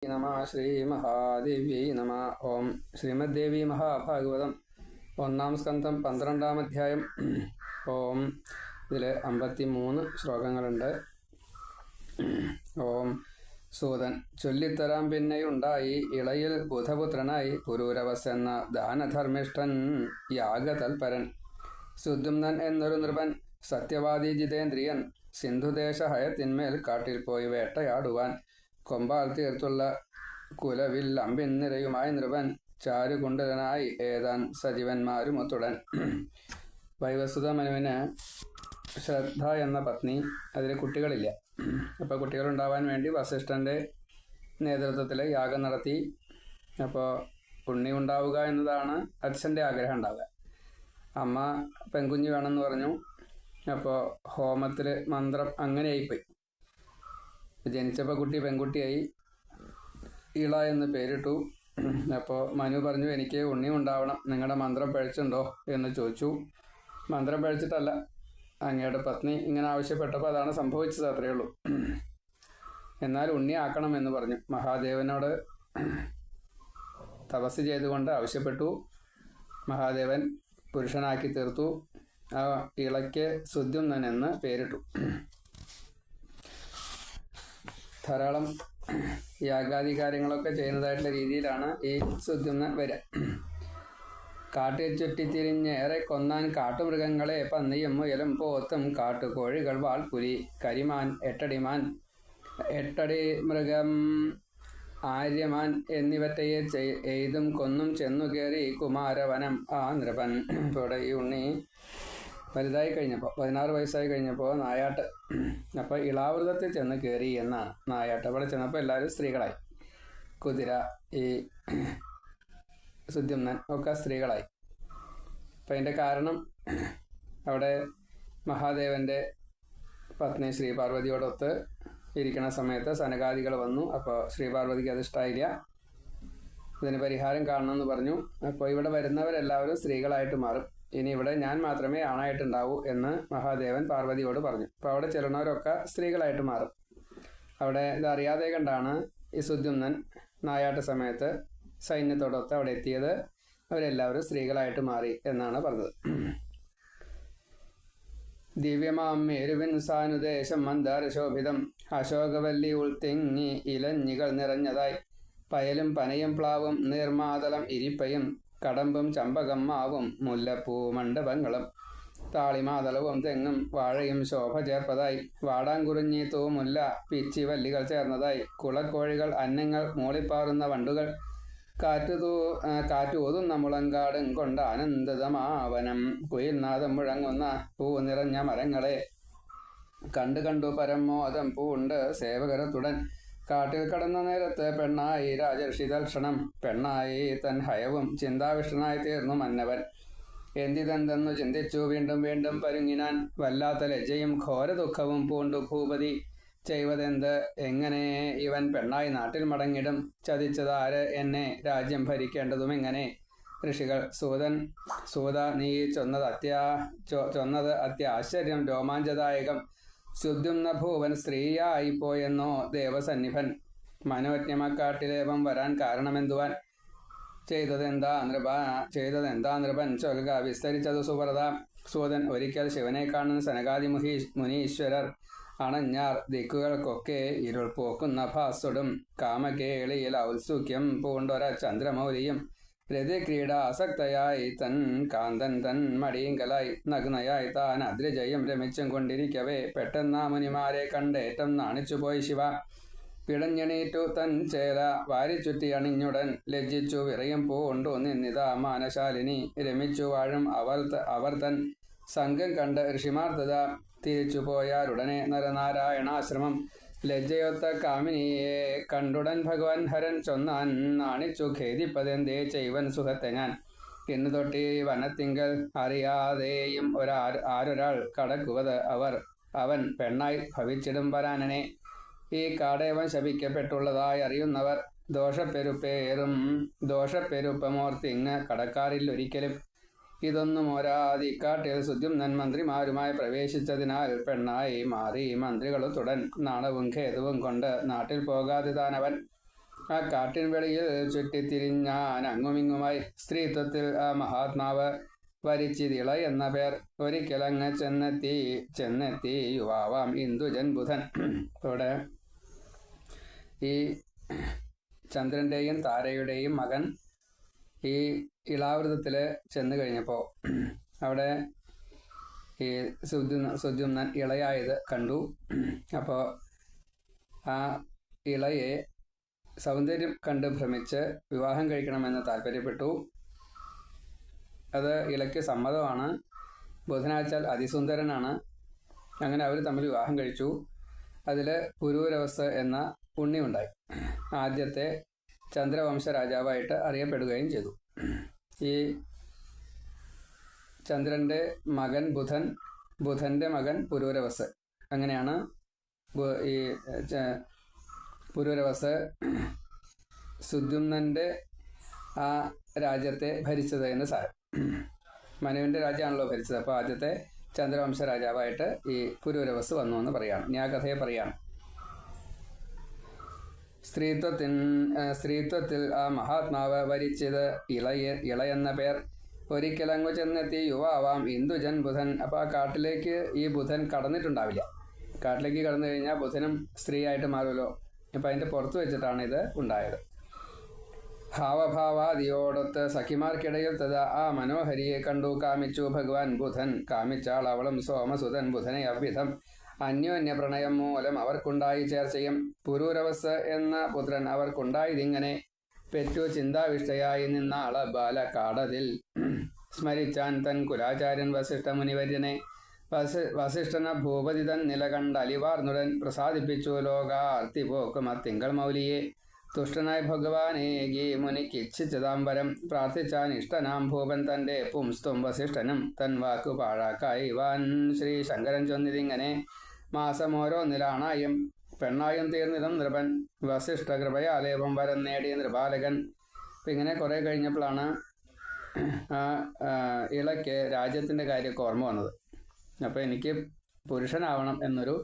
നമ ശ്രീ മഹാദേവ്യൈ നമ. ഓം ശ്രീമദ്ദേവി മഹാഭാഗവതം 1-ാം സ്കന്ധം 12-ാം അധ്യായം. ഓം ഇതിൽ 53 ശ്ലോകങ്ങളുണ്ട്. ഓം സൂതൻ ചൊല്ലിത്തരാം പിന്നെയുണ്ടായി ഇളയിൽ ബുധപുത്രനായി പുരൂരവസ് എന്ന ദാനധർമ്മിഷ്ഠൻ യാഗതൽപരൻ സുദ്യുമ്നൻ എന്നൊരു നൃപൻ സത്യവാദി ജിതേന്ദ്രിയൻ സിന്ധുദേശ ഹയത്തിന്മേൽ കാട്ടിൽ പോയി വേട്ടയാടുവാൻ കൊമ്പാൽ തീർത്തുള്ള കുലവിൽ അമ്പിൻ നിരയുമായി നൃപൻ ചാരുകുണ്ടലനായി ഏതാൻ സജീവന്മാരുമൊത്തുടൻ. വൈവസ്വത മനുവിന് ശ്രദ്ധ എന്ന പത്നി, അതിൽ കുട്ടികളില്ല. അപ്പോൾ കുട്ടികളുണ്ടാവാൻ വേണ്ടി വസിഷ്ഠൻ്റെ നേതൃത്വത്തിൽ യാഗം നടത്തി. അപ്പോൾ ഉണ്ണി ഉണ്ടാവുക എന്നതാണ് അച്ഛൻ്റെ ആഗ്രഹം ഉണ്ടാവുക. അമ്മ പെൺകുഞ്ഞ് വേണമെന്ന് പറഞ്ഞു. അപ്പോൾ ഹോമത്തിൽ മന്ത്രം അങ്ങനെയായിപ്പോയി. ജനിച്ചപ്പോൾ കുട്ടി പെൺകുട്ടിയായി. ഇള എന്ന് പേരിട്ടു. അപ്പോൾ മനു പറഞ്ഞു, എനിക്ക് ഉണ്ണി ഉണ്ടാവണം, നിങ്ങളുടെ മന്ത്രം പഴിച്ചുണ്ടോ എന്ന് ചോദിച്ചു. മന്ത്രം പഴിച്ചിട്ടല്ല, അങ്ങയുടെ പത്നി ഇങ്ങനെ ആവശ്യപ്പെട്ടപ്പോൾ അതാണ് സംഭവിച്ചത്, അത്രയേ ഉള്ളൂ. എന്നാൽ ഉണ്ണി ആക്കണം എന്ന് പറഞ്ഞു. മഹാദേവനോട് തപസ് ചെയ്തുകൊണ്ട് ആവശ്യപ്പെട്ടു. മഹാദേവൻ പുരുഷനാക്കി തീർത്തു. ആ ഇളയ്ക്ക് സുദ്യുമ്നൻ എന്ന് പേരിട്ടു. ധാരാളം യാഗാദി കാര്യങ്ങളൊക്കെ ചെയ്യുന്നതായിട്ടുള്ള രീതിയിലാണ് ഈ സുദ്യുമ്നൻ വരിക. കാട്ടിൽ ചുറ്റിത്തിരിഞ്ഞേറെ കൊന്നാൻ കാട്ടുമൃഗങ്ങളെ പന്നിയും മുയലും പോത്തും കാട്ടുകോഴികൾ വാൾപുലി കരിമാൻ എട്ടടിമാൻ എട്ടടി മൃഗം ആര്യമാൻ എന്നിവറ്റയെ എയ്തും കൊന്നും ചെന്നു കയറി കുമാരവനം ആ നൃപൻ. ഇവിടെ ഈ ഉണ്ണി വലുതായി കഴിഞ്ഞപ്പോൾ 16 വയസ്സായി കഴിഞ്ഞപ്പോൾ നായാട്ട്. അപ്പോൾ ഇളാവൃതത്തിൽ ചെന്ന് കയറി എന്നാണ് നായാട്ട്. അവിടെ ചെന്നപ്പോൾ എല്ലാവരും സ്ത്രീകളായി. കുതിര, ഈ സുദ്യുമ്നൻ ഒക്കെ സ്ത്രീകളായി. അപ്പം അതിൻ്റെ കാരണം, അവിടെ മഹാദേവൻ്റെ പത്നി ശ്രീപാർവതിയോടൊത്ത് ഇരിക്കുന്ന സമയത്ത് സനകാദികൾ വന്നു. അപ്പോൾ ശ്രീപാർവതിക്ക് അത് ഇഷ്ടമായില്ല. ഇതിന് പരിഹാരം കാണണമെന്ന് പറഞ്ഞു. അപ്പോൾ ഇവിടെ വരുന്നവരെല്ലാവരും സ്ത്രീകളായിട്ട് മാറും. ഇനി ഇവിടെ ഞാൻ മാത്രമേ ആണായിട്ടുണ്ടാവൂ എന്ന് മഹാദേവൻ പാർവതിയോട് പറഞ്ഞു. അപ്പോൾ അവിടെ ചെല്ലുന്നവരൊക്കെ സ്ത്രീകളായിട്ട് മാറും. അവിടെ ഇതറിയാതെ കണ്ടാണ് ഈ സുദ്യുമ്നൻ നായാട്ട് സമയത്ത് സൈന്യത്തോടൊത്ത് അവിടെ എത്തിയത്. അവരെല്ലാവരും സ്ത്രീകളായിട്ട് മാറി എന്നാണ് പറഞ്ഞത്. ദിവ്യമാം മേരുവിൻ സാനുദേശം മന്ദാരശോഭിതം അശോകവല്ലി ഉൾത്തിങ്ങി ഇലഞ്ഞികൾ നിറഞ്ഞതായി പയലും പനയും പ്ലാവും നീർമാതളം ഇരിപ്പയും കടമ്പും ചമ്പകം മാവും മുല്ലപ്പൂ മണ്ഡപങ്ങളും താളിമാതളവും തെങ്ങും വാഴയും ശോഭ ചേർപ്പതായി വാടാങ്കുറിഞ്ഞി തൂമുല്ല പിച്ചി വല്ലികൾ ചേർന്നതായി കുളക്കോഴികൾ അന്നങ്ങൾ മൂളിപ്പാറുന്ന വണ്ടുകൾ കാറ്റൂതുന്ന മുളങ്കാടും കൊണ്ട് ആനന്ദിതമാവനം കുയിൽനാദം മുഴങ്ങുന്ന പൂ നിറഞ്ഞ മരങ്ങളെ കണ്ടു പരമോദം പൂണ്ട് സേവകരത്തുടൻ കാട്ടിൽ കടന്ന നേരത്ത് പെണ്ണായി രാജർഷി തൽക്ഷണം പെണ്ണായി തൻ ഹയവും ചിന്താവിഷ്ടനായി തീർന്നു മന്നവൻ. എന്തിതെന്തെന്നു ചിന്തിച്ചു വീണ്ടും വീണ്ടും പരുങ്ങിനാൻ വല്ലാത്ത ലജ്ജയും ഘോര ദുഃഖവും പൂണ്ടു ഭൂപതി. ചെയ്വതെന്ത്, എങ്ങനെ ഇവൻ പെണ്ണായി നാട്ടിൽ മടങ്ങിടും? ചതിച്ചതാര് എന്നെ, രാജ്യം ഭരിക്കേണ്ടതുമെങ്ങനെ? ഋഷികൾ സൂത നീ ചൊന്നത് അത്യാശ്ചര്യം രോമാഞ്ചദായകം. സുദ്യുമ്ന ഭൂവൻ സ്ത്രീയായിപ്പോയെന്നോ ദേവസന്നിഭൻ. മനോജ്ഞമക്കാട്ടിലേവം വരാൻ കാരണമെന്തുവാൻ? ചെയ്തതെന്താ നൃപൻ ചൊൽക വിസ്തരിച്ചതു സുവ്രത. സൂതൻ ഒരിക്കൽ ശിവനെ കാണുന്ന സനകാദി മുനീശ്വരർ അണഞ്ഞാർ. ദിക്കുകൾക്കൊക്കെ ഇരുൾ പോക്കുന്ന ഭാസുടും കാമകേളിയിൽ ഔത്സുക്യം പൂണ്ടൊര ചന്ദ്രമൗലിയും രതിക്രീഡ ആസക്തയായി തൻ കാന്തൻ തൻ മടിയങ്കലായി നഗ്നയായി താൻ അദ്രിജയും രമിച്ചും കൊണ്ടിരിക്കവേ പെട്ടെന്നാ മുനിമാരെ കണ്ടേറ്റം നാണിച്ചുപോയി ശിവ. പിടഞ്ഞെണീറ്റു തൻ ചേല വാരിച്ചുറ്റി അണിഞ്ഞുടൻ ലജ്ജിച്ചു വിറയും പൂണ്ടു നിന്നിതാ മാനശാലിനി. രമിച്ചു വാഴും അവർ തൻ സംഘം കണ്ട് ഋഷിമാർത്തത തിരിച്ചു പോയാരുടനെ നരനാരായണാശ്രമം. ലജ്ജയൊത്ത കാമിനിയെ കണ്ടുടൻ ഭഗവാൻ ഹരൻ ചൊന്നാൻ നാണിച്ചു ഖേദിപ്പതെന്തേ ചെയ്വൻ സുഖത്തെ ഞാൻ. ഇന്നു തൊട്ടി വനത്തിങ്കൽ അറിയാതെയും ആരൊരാൾ കടക്കുവത് അവൻ പെണ്ണായി ഭവിച്ചിടും വരാനനെ. ഈ കാടേവൻ ശപിക്കപ്പെട്ടുള്ളതായി അറിയുന്നവർ ദോഷപ്പെരുപ്പമോർത്തിങ് കടക്കാറില്ലൊരിക്കലും. ഇതൊന്നും ഒരാദിക്കാട്ടിൽ സുദ്യുമ്നൻ മന്ത്രിമാരുമായി പ്രവേശിച്ചതിനാൽ പെണ്ണായി മാറി മന്ത്രികളുത്തുടൻ നാണവും ഖേദവും കൊണ്ട് നാട്ടിൽ പോകാതെ താനവൻ ആ കാട്ടിൻ വെളിയിൽ ചുറ്റിത്തിരിഞ്ഞാൻ അങ്ങുമിങ്ങുമായി സ്ത്രീത്വത്തിൽ ആ മഹാത്മാവ് വരിച്ചിതിള എന്ന പേർ ഒരിക്കലങ്ങ് ചെന്നെത്തി യുവാവാം ഇന്ദുജൻ ബുധൻ. ഇവിടെ ഈ ചന്ദ്രൻ്റെയും താരയുടെയും മകൻ ഈ ഇളാവൃതത്തിൽ ചെന്ന് കഴിഞ്ഞപ്പോൾ അവിടെ ഈ സുദ്യുമ്നൻ ഇളയായത് കണ്ടു. അപ്പോൾ ആ ഇളയെ സൗന്ദര്യം കണ്ട് ഭ്രമിച്ച് വിവാഹം കഴിക്കണമെന്ന് താല്പര്യപ്പെട്ടു. അത് ഇളയ്ക്ക് സമ്മതമാണ്. ബുധനാച്ചാൽ അതിസുന്ദരനാണ്. അങ്ങനെ അവർ തമ്മിൽ വിവാഹം കഴിച്ചു. അതിൽ പുരൂരവസ് എന്ന ഉണ്ണിയുണ്ടായി. ആദ്യത്തെ ചന്ദ്രവംശ രാജാവായിട്ട് അറിയപ്പെടുകയും ചെയ്തു. ഈ ചന്ദ്രൻ്റെ മകൻ ബുധൻ, ബുധൻ്റെ മകൻ പുരൂരവസ്. അങ്ങനെയാണ് ഈ പുരൂരവസ് സുദ്യുമ്നൻ്റെ ആ രാജ്യത്തെ ഭരിച്ചത് എന്ന് സാരം. മനുവിൻ്റെ രാജ്യമാണല്ലോ ഭരിച്ചത്. അപ്പോൾ ആദ്യത്തെ ചന്ദ്രവംശ രാജാവായിട്ട് ഈ പുരൂരവസ് വന്നു എന്ന് പറയാണ്. ഞാൻ ആ കഥയെ പറയാണ്. സ്ത്രീത്വത്തിൽ ആ മഹാത്മാവ് വരിച്ചത് ഇളയെന്ന പേർ ഒരിക്കലങ്ങു ചെന്നെത്തി യുവാവാം ഇന്ദുജൻ ബുധൻ. അപ്പോൾ ആ കാട്ടിലേക്ക് ഈ ബുധൻ കടന്നിട്ടുണ്ടാവില്ല. കാട്ടിലേക്ക് കടന്നു കഴിഞ്ഞാൽ ബുധനും സ്ത്രീയായിട്ട് മാറുമല്ലോ. അപ്പം അതിൻ്റെ പുറത്ത് വെച്ചിട്ടാണ് ഇത് ഉണ്ടായത്. ഭാവഭാവാദിയോടൊത്ത് സഖിമാർക്കിടയിൽ തഥാ ആ മനോഹരിയെ കണ്ടു കാമിച്ചു ഭഗവാൻ ബുധൻ. കാമിച്ചാൾ അവളും സോമസുതൻ ബുധനെ അവ്വിധം. അന്യോന്യ പ്രണയം മൂലം അവർക്കുണ്ടായി ചേർച്ചയും. പുരൂരവസ് എന്ന പുത്രൻ അവർക്കുണ്ടായതിങ്ങനെ. പെറ്റു ചിന്താവിഷ്ടയായി നിന്നാള ബാലകാടതിൽ. സ്മരിച്ചാൻ തൻ കുലാചാര്യൻ വസിഷ്ഠ മുനിവര്യനെ. വസിഷ്ഠന ഭൂപതി തൻ നിലകണ്ട അലിവാർന്നുടൻ പ്രസാദിപ്പിച്ചു ലോകാർത്തി പോക്കും തിങ്കൾ മൗലിയെ. തുഷ്ടനായ ഭഗവാനേകി മുനിക്കിച്ഛിച്ചതാംബരം. പ്രാർത്ഥിച്ചാൻ ഇഷ്ടനാം ഭൂപൻ തൻ്റെ പുംസ്തും വസിഷ്ഠനും. തൻ വാക്കു പാഴാക്കായി വാൻ ശ്രീ ശങ്കരൻ ചൊന്നിതിങ്ങനെ. മാസം ഓരോന്നിലാണായും പെണ്ണായും തീർന്നിടും നൃപൻ. വസിഷ്ഠ കൃപയാലേപം വരം നേടിയ നൃപാലകൻ. അപ്പം ഇങ്ങനെ കുറേ കഴിഞ്ഞപ്പോഴാണ് ആ ഇളയ്ക്ക് രാജ്യത്തിൻ്റെ കാര്യമൊക്കെ ഓർമ്മ വന്നത്. അപ്പോൾ എനിക്ക് പുരുഷനാവണം എന്നൊരു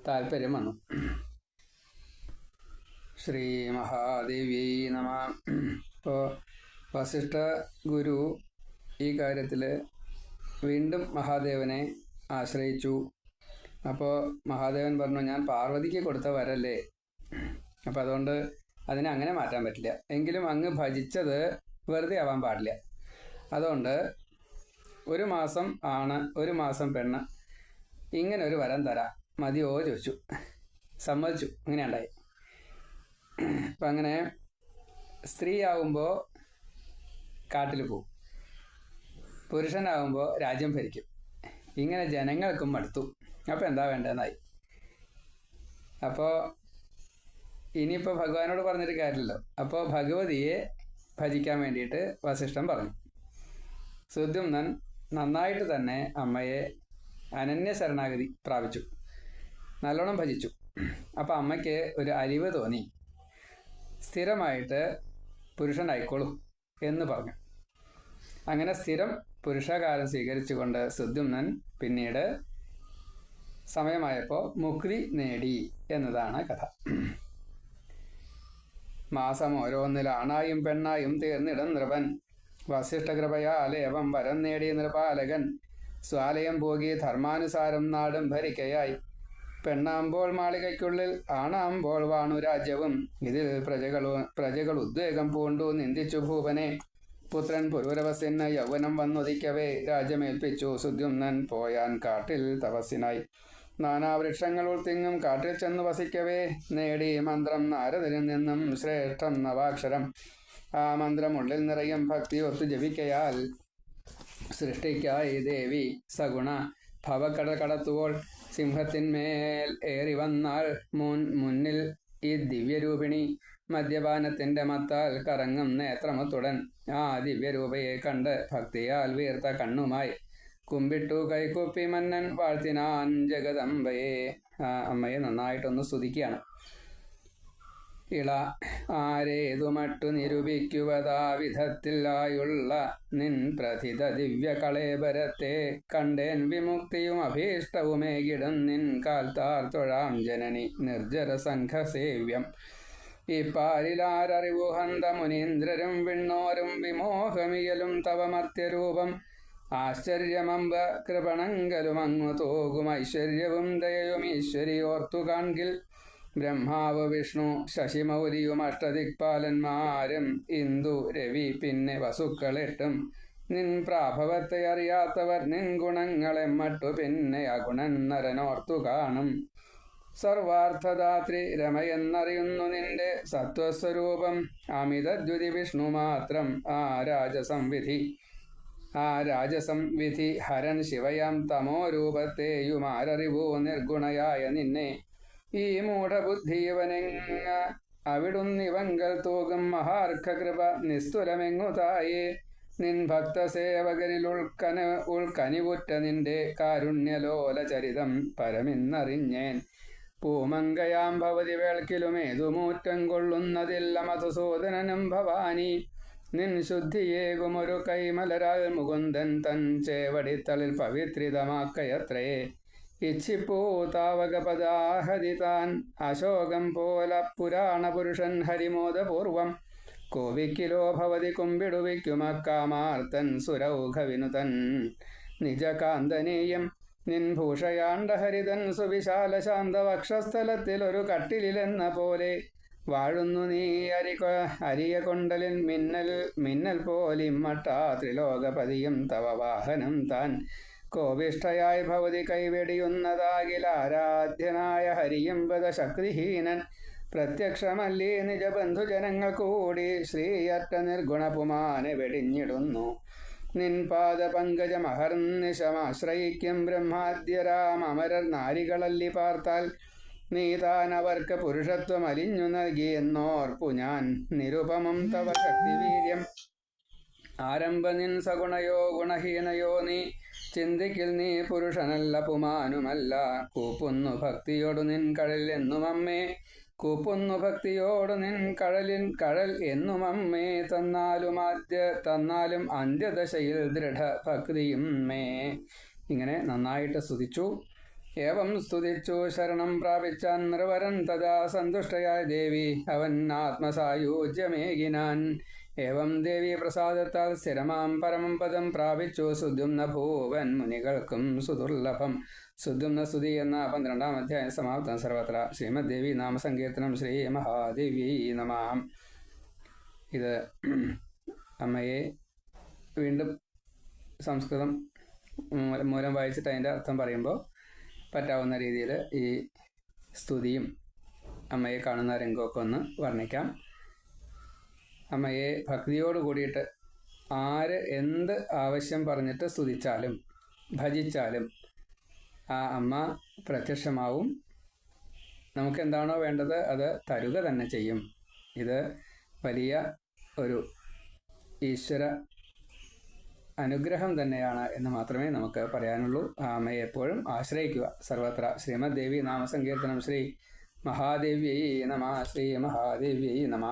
താല്പര്യം വന്നു. ശ്രീ മഹാദേവ്യൈ നമ. അപ്പോൾ വസിഷ്ഠ ഗുരു ഈ കാര്യത്തിൽ വീണ്ടും മഹാദേവനെ ആശ്രയിച്ചു. അപ്പോൾ മഹാദേവൻ പറഞ്ഞു, ഞാൻ പാർവതിക്ക് കൊടുത്ത വരല്ലേ, അപ്പോൾ അതുകൊണ്ട് അതിനെ അങ്ങനെ മാറ്റാൻ പറ്റില്ല. എങ്കിലും അങ്ങ് ഭജിച്ചത് വെറുതെ ആവാൻ പാടില്ല. അതുകൊണ്ട് 1 മാസം ആണ്, 1 മാസം പെണ്ണ്, ഇങ്ങനെ ഒരു വരം തരാം, മതിയോ ചോദിച്ചു. സമ്മതിച്ചു. ഇങ്ങനെ ഉണ്ടായി. അപ്പം അങ്ങനെ സ്ത്രീ ആവുമ്പോൾ കാട്ടിൽ പോവും, പുരുഷനാവുമ്പോൾ രാജ്യം ഭരിക്കും. ഇങ്ങനെ ജനങ്ങൾക്കും മടുത്തു. അപ്പോൾ എന്താ വേണ്ടതെന്നായി. അപ്പോൾ ഇനിയിപ്പോൾ ഭഗവാനോട് പറഞ്ഞിട്ട് കാര്യമില്ലല്ലോ. അപ്പോൾ ഭഗവതിയെ ഭജിക്കാൻ വേണ്ടിയിട്ട് വസിഷ്ഠൻ പറഞ്ഞു. സുദ്യുമ്നൻ നന്നായിട്ട് തന്നെ അമ്മയെ അനന്യ ശരണാഗതി പ്രാപിച്ചു, നല്ലോണം ഭജിച്ചു. അപ്പോൾ അമ്മയ്ക്ക് ഒരു അലിവ് തോന്നി. സ്ഥിരമായിട്ട് പുരുഷനായിക്കോളൂ എന്ന് പറഞ്ഞു. അങ്ങനെ സ്ഥിരം പുരുഷകാലം സ്വീകരിച്ചുകൊണ്ട് സുദ്യുമ്നൻ പിന്നീട് സമയമായപ്പോൾ മുക്തി നേടി എന്നതാണ് കഥ. മാസം ഓരോന്നിൽ ആണായും പെണ്ണായും തീർന്നിടം നൃപൻ. വസിഷ്ഠകൃപയാലേവം വരം നേടിയ നൃപാലകൻ. സ്വാലയം പോകി ധർമാനുസാരം നാടും ഭരിക്കയായി. പെണ്ണാമ്പോൾ മാളികയ്ക്കുള്ളിൽ, ആണാമ്പോൾ വാണു രാജ്യവും. ഇതിൽ പ്രജകൾ ഉദ്വേഗം പൂണ്ടു നിന്ദിച്ചു ഭൂപനെ. പുത്രൻ പുരൂരവസിന് യൗവനം വന്നുദിക്കവേ രാജ്യമേൽപ്പിച്ചു സുദ്യുമ്നൻ പോയാൻ കാട്ടിൽ തപസ്സിനായി. നാനാവൃക്ഷങ്ങൾ ഉൾത്തിങ്ങും കാട്ടിൽ ചെന്നു വസിക്കവേ നേടി മന്ത്രം നാരദരിൽ നിന്നും ശ്രേഷ്ഠം നവാക്ഷരം. ആ മന്ത്രം ഉള്ളിൽ നിറയും ഭക്തി ഒത്തു ജപിക്കയാൽ സൃഷ്ടിക്കായി ദേവി സഗുണ ഭവക്കടൽ കടത്തുവോൾ. സിംഹത്തിന്മേൽ ഏറി വന്നാൾ മുന്നിൽ ഈ ദിവ്യരൂപിണി. മദ്യപാനത്തിൻ്റെ മത്താൽ കറങ്ങും നേത്രമത്തുടൻ ആ ദിവ്യരൂപയെ കണ്ട് ഭക്തിയാൽ വീർത്ത കണ്ണുമായി കുമ്പിട്ടു കൈകൂപ്പി മന്നൻ വാഴ്ത്തിനാൻ ജഗദംബയെ. ആ അമ്മയെ നന്നായിട്ടൊന്ന് സ്തുതിക്കുകയാണ്. ഇള ആരേതുമട്ടു നിരൂപിക്കുവതാ വിധത്തിലായുള്ള നിൻ പ്രഥിത ദിവ്യ കളേബരത്തെ കണ്ടേൻ വിമുക്തിയും അഭീഷ്ടവുമേകിടും നിൻ കാൽത്താർ തൊഴാം ജനനി നിർജ്ജര സംഘസേവ്യം. ഈ പാലിലാരറിവു ഹന്ത മുനീന്ദ്രരും വിണ്ണോരും വിമോഹമിയലും തവമർത്യരൂപം ആശ്ചര്യമമ്പ കൃപണങ്കലും അങ്ങു തോകും ഐശ്വര്യവും ദയയും ഈശ്വരി ഓർത്തു കാൺകിൽ ബ്രഹ്മാവ് വിഷ്ണു ശശിമൗലിയും അഷ്ടദിക്പാലന്മാരും ഇന്ദു രവി പിന്നെ വസുക്കളെട്ടും നിൻ പ്രാഭവത്തെ അറിയാത്തവർ നിൻ ഗുണങ്ങളെ മട്ടു പിന്നെ അഗുണൻ നരനോർത്തു കാണും സർവാർത്ഥദാത്രി രമയെന്നറിയുന്നു നിന്റെ സത്വസ്വരൂപം അമിതദ്യുതി വിഷ്ണു മാത്രം ആ രാജസംവിധി ഹരൻ ശിവയാം തമോരൂപത്തെയുമാരറിവൂ നിർഗുണയായ നിന്നെ ഈ മൂഢബുദ്ധിയവനെങ്ങ അവിടുന്നിവങ്കൽ തൂകും മഹാർഘകൃപ നിസ്തുലമെങ്ങു തായേ നിൻ ഭക്തസേവകരിൽ ഉൾക്കനിവുറ്റ നിന്റെ കാരുണ്യലോല ചരിതം പരമിന്നറിഞ്ഞേൻ പൂമങ്കയാം ഭവതി വേൾക്കിലുമേതുമൂറ്റം കൊള്ളുന്നതില്ല മധുസൂദനനും ഭവാനി നിൻ ശുദ്ധിയേകുമൊരു കൈമലരാൽ മുകുന്ദൻ തൻ ചേവടിത്തളിൽ പവിത്രിതമാക്കയത്രേ ഇച്ഛിപ്പൂ താവകപദാഹതി താൻ അശോകം പോല പുരാണപുരുഷൻ ഹരിമോദപൂർവം കോവിക്കിലോ ഭവതി കുമ്പിടുവിക്കുമക്കാമാർത്തൻ സുരൗഘവിനുതൻ നിജകാന്തനീയം നിൻ ഭൂഷയാണ്ടഹരിതൻ സുവിശാല ശാന്തവക്ഷസ്ഥലത്തിൽ ഒരു കട്ടിലെന്ന പോലെ വാഴുന്നു നീ അരിയ കൊണ്ടലിൻ മിന്നൽ പോലിമ്മട്ടാ ത്രിലോകപതിയും തവ വാഹനം താൻ കോപിഷ്ഠയായി ഭവതി കൈവെടിയുന്നതാകിൽ ആരാധ്യനായ ഹരിയമ്പത ശക്തിഹീനൻ പ്രത്യക്ഷമല്ലീ നിജബന്ധുജനങ്ങൾ കൂടി ശ്രീയറ്റ നിർഗുണപുമാനെ വെടിഞ്ഞിടുന്നു നിൻ പാദപങ്കജമഹർനിശമാശ്രയിക്കും ബ്രഹ്മാദ്യരാം അമരർ നാരികളല്ലി പാർത്താൽ നീ താൻ അവർക്ക് പുരുഷത്വം അലിഞ്ഞു നൽകിയെന്നോർപ്പു ഞാൻ നിരുപമം തവ ശക്തിവീര്യം ആരംഭ നിൻ സഗുണയോ ഗുണഹീനയോ നീ ചിന്തിക്കിൽ നീ പുരുഷനല്ല പുമാനുമല്ല കൂപ്പുന്നു ഭക്തിയോടു നിൻ കഴൽ എന്നും അമ്മേ കൂപ്പുന്നു ഭക്തിയോടു നിൻ കഴൽ എന്നും അമ്മേ തന്നാലും അന്ത്യദശയിൽ ദൃഢഭക്തിയും മേ. ഇങ്ങനെ നന്നായിട്ട് സ്തുതിച്ചു. ഏവം സ്തുതിച്ചു ശരണം പ്രാപിച്ച നൃവരൻ തഥാ സന്തുഷ്ടയായ ദേവി അവൻ ആത്മസായുജ്യമേകിനാൻ. ഏവം ദേവി പ്രസാദത്താൽ സ്ഥിരമാം പരമം പദം പ്രാപിച്ചു സുദ്യുമ്ന ഭൂവൻ മുനികൾക്കും സുദുർലഭം. സുദ്യുമ്ന സ്തുതി എന്ന 12-ാം അധ്യായം സമാപ്തം. സർവത്ര ശ്രീമദ്ദേവി നാമസങ്കീർത്തനം. ശ്രീ മഹാദേവ്യൈ നമഃ. ഇത് അമ്മയെ വീണ്ടും സംസ്കൃതം മൂലം വായിച്ചിട്ട് അതിൻ്റെ അർത്ഥം പറയുമ്പോൾ പറ്റാവുന്ന രീതിയിൽ ഈ സ്തുതിയും അമ്മയെ കാണുന്ന രംഗമൊക്കെ ഒന്ന് വർണ്ണിക്കാം. അമ്മയെ ഭക്തിയോട് കൂടിയിട്ട് ആര് എന്ത് ആവശ്യം പറഞ്ഞിട്ട് സ്തുതിച്ചാലും ഭജിച്ചാലും ആ അമ്മ പ്രത്യക്ഷമാവും. നമുക്കെന്താണോ വേണ്ടത് അത് തരുക തന്നെ ചെയ്യും. ഇത് വലിയ ഒരു ഈശ്വര അനുഗ്രഹം തന്നെയാണ് എന്ന് മാത്രമേ നമുക്ക് പറയാനുള്ളൂ. ആ അമ്മയെ എപ്പോഴും ആശ്രയിക്കുക. സർവത്ര ശ്രീമദ്ദേവി നാമസങ്കീർത്തനം. ശ്രീ മഹാദേവ്യൈ നമഃ. ശ്രീ മഹാദേവ്യൈ നമഃ.